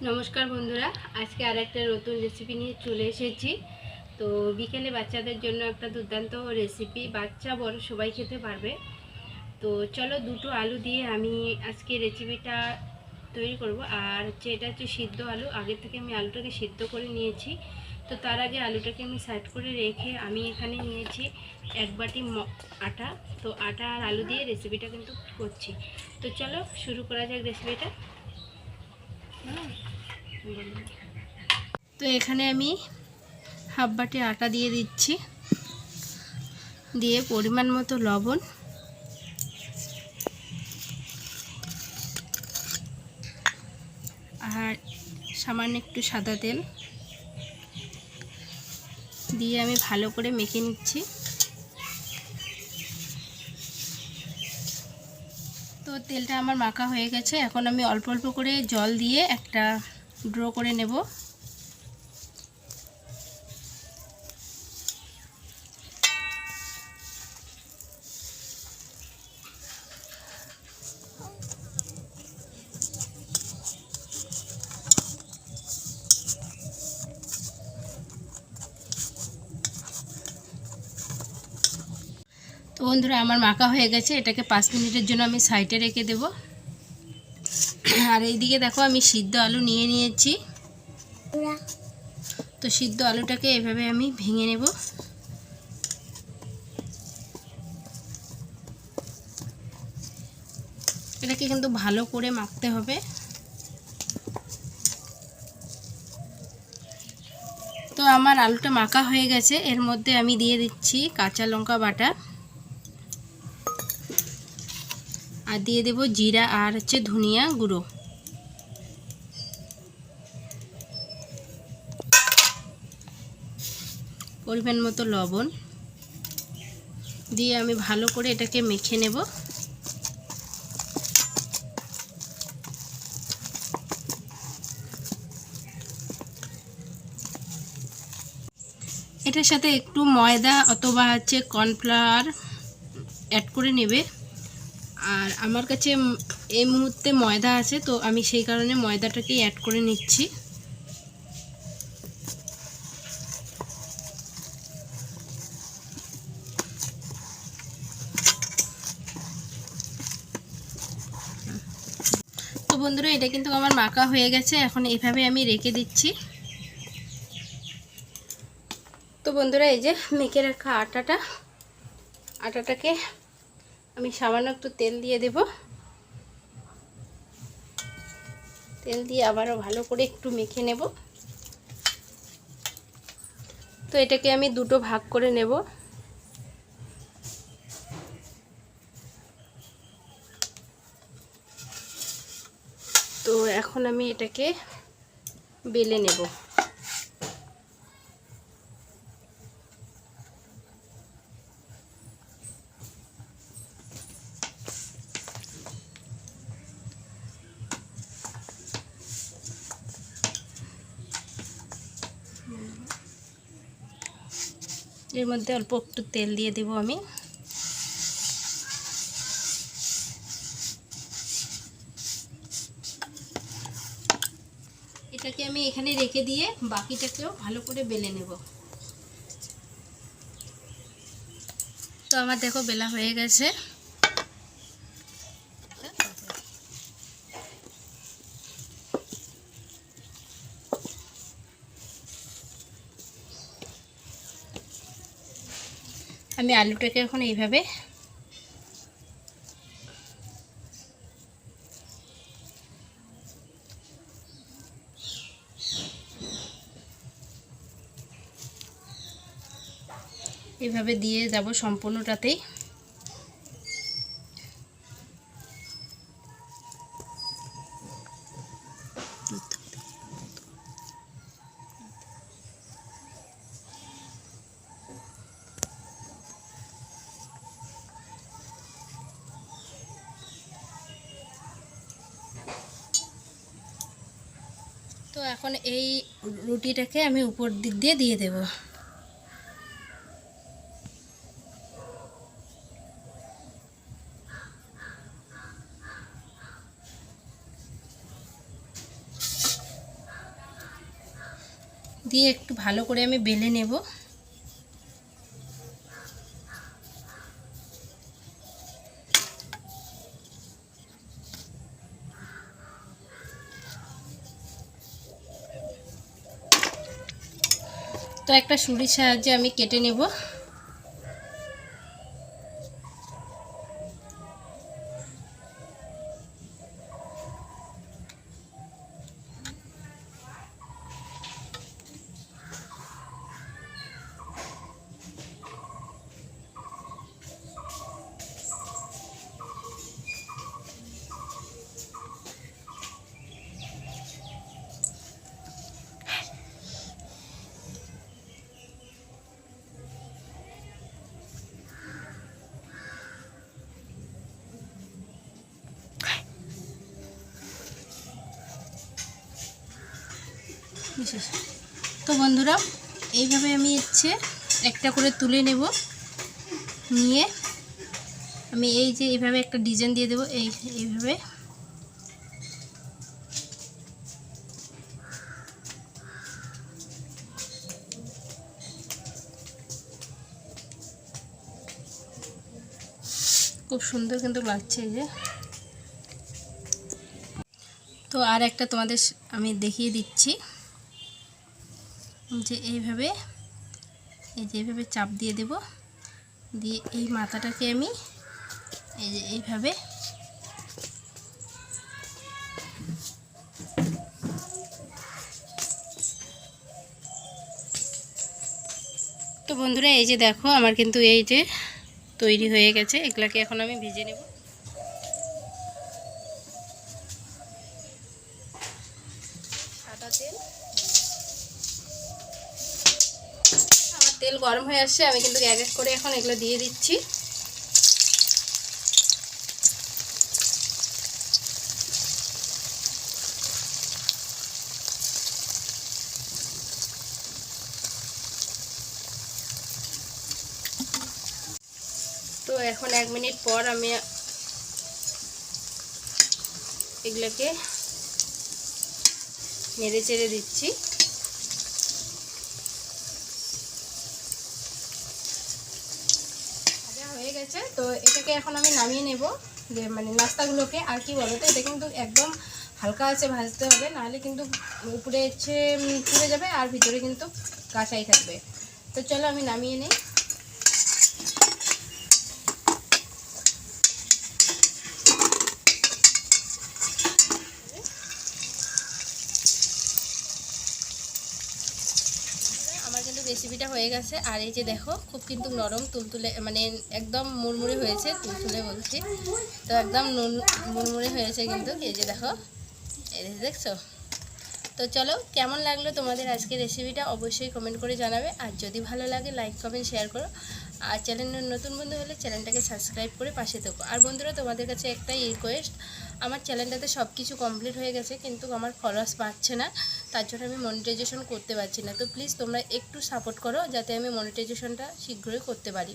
নমস্কার বন্ধুরা, আজকে আর একটা নতুন রেসিপি নিয়ে চলে এসেছি। তো বিকেলে বাচ্চাদের জন্য একটা দুর্দান্ত রেসিপি, বাচ্চা বড় সবাই খেতে পারবে। তো চলো, দুটো আলু দিয়ে আমি আজকে রেসিপিটা তৈরি করব। আর এটা হচ্ছে সিদ্ধ আলু। আগে থেকে আমি আলুটাকে সিদ্ধ করে নিয়েছি। তো তার আগে আলুটাকে আমি সাইড করে রেখে আমি এখানে নিয়েছি এক বাটি আটা। তো আটা আর আলু দিয়ে রেসিপিটা কিন্তু করছি। তো চলো শুরু করা যাক রেসিপিটা। তো এখানে আমি হাফ বাটি আটা দিয়ে দিচ্ছি, দিয়ে পরিমাণ মতো লবণ আর সামান্য একটু সাদা তেল দিয়ে আমি ভালো করে মেখে নিচ্ছি। তো তেলটা আমার মাখা হয়ে গেছে। এখন আমি অল্প অল্প করে জল দিয়ে একটা ড্র করে নেব। তো বন্ধুরা, আমার মাখা হয়ে গেছে। এটাকে 5 মিনিটের জন্য আমি সাইডে রেখে দেব। আর এইদিকে দেখো, আমি সিদ্ধ আলু নিয়ে নিয়েছি। তো সিদ্ধ আলুটাকে এভাবে আমি ভেঙে নেব। এটাকে কিন্তু ভালো করে মাখতে হবে। তো আমার আলুটা মাখা হয়ে গেছে। এর মধ্যে আমি দিয়ে দিচ্ছি কাঁচা লঙ্কা বাটা, আর দিয়ে দেব জিরা আর ধনিয়া গুঁড়ো। পরিমাণ মতো লবণ দিয়ে আমি ভালো করে এটাকে মেখে নেব। এটার সাথে একটু ময়দা অথবা কর্নফ্লাওয়ার অ্যাড করে নেবে। আর আমার কাছে এই মুহূর্তে ময়দা আছে, তো আমি সেই কারণে ময়দাটাকেই অ্যাড করে নিচ্ছি। তো বন্ধুরা, এটা কিন্তু আমার মাখা হয়ে গেছে। এখন এইভাবে আমি রেখে দিচ্ছি। তো বন্ধুরা, এই যে মেখে রাখা আটাটাকে আমি সামান্য একটু তেল দিয়ে দেব। তেল দিয়ে আবারও ভালো করে একটু মেখে নেব। তো এটাকে আমি দুটো ভাগ করে নেব। তো এখন আমি এটাকে বেলে নেব। এর মধ্যে অল্প একটু তেল দিয়ে দেব আমি। এটাকে আমি এখানে রেখে দিয়ে বাকিটাকেও ভালো করে বেলে নেব। তো আমার দেখো বেলা হয়ে গেছে। আমি আলুটাকে এখন এইভাবে দিয়ে যাব সম্পূর্ণটাতেই। তো এখন এই রুটিটাকে আমি উপর দিক দিয়ে দেব। দিয়ে একটু ভালো করে আমি বেলে নেব। তো একটা ছুরির সাহায্যে আমি কেটে নেব। তো বন্ধুরা, এইভাবে আমি একটা করে তুলে নেব। নিয়ে আমি এই যে এইভাবে একটা ডিজাইন দিয়ে দেবো। এইভাবে খুব সুন্দর কিন্তু লাগছে। এই যে, তো আর একটা তোমাদের আমি দেখিয়ে দিচ্ছি যে এইভাবে এইভাবে চাপ দিয়ে দেব। দিয়ে এই মাথাটাকে আমি এই যে এইভাবে তো বন্ধুরা, এই যে দেখো আমার কিন্তু এই যে তৈরি হয়ে গেছে। এগুলাকে এখন আমি ভেজে নেব। সাদা তেল, আমার তেল গরম হয়ে আসছে। আমি কিন্তু এক এক করে এখন এগুলো দিয়ে দিচ্ছি। তো এখন 1 মিনিট পর আমি এগুলোকে নেড়ে চেড়ে দিচ্ছি। ভাজা হয়ে গেছে। তো এটাকে এখন আমি নামিয়ে নেব। যে মানে নাস্তাগুলোকে, আর কি বলো তো, এটা কিন্তু একদম হালকা আছে ভাজতে হবে, নাহলে কিন্তু উপরে পুড়ে যাবে আর ভিতরে কিন্তু কাঁচাই থাকবে। তো চলো আমি নামিয়ে নিই। আমার কিন্তু রেসিপিটা হয়ে গেছে। আর এই যে দেখো, খুব কিন্তু নরম তুলতুলে, মানে একদম মুড়মুড়ে হয়েছে। তুলতুলে বলছি তো, একদম মুড়মুড়ে হয়েছে কিন্তু। এই যে দেখো, এই দেখছো। তো চলো, কেমন লাগলো তোমাদের আজকে রেসিপিটা অবশ্যই কমেন্ট করে জানাবে। আর যদি ভালো লাগে লাইক কমেন্ট শেয়ার করো। আর চ্যানেলের নতুন বন্ধু হলে চ্যানেলটাকে সাবস্ক্রাইব করে পাশে থেকো। আর বন্ধুরা, তোমাদের কাছে একটাই রিকোয়েস্ট, আমার চ্যানেলটাতে সব কিছু কমপ্লিট হয়ে গেছে কিন্তু আমার ফলোয়ার্স পাচ্ছে না, তার জন্য আমি মনিটাইজেশন করতে পারছি না। তো প্লিজ তোমরা একটু সাপোর্ট করো যাতে আমি মনিটাইজেশনটা শীঘ্রই করতে পারি।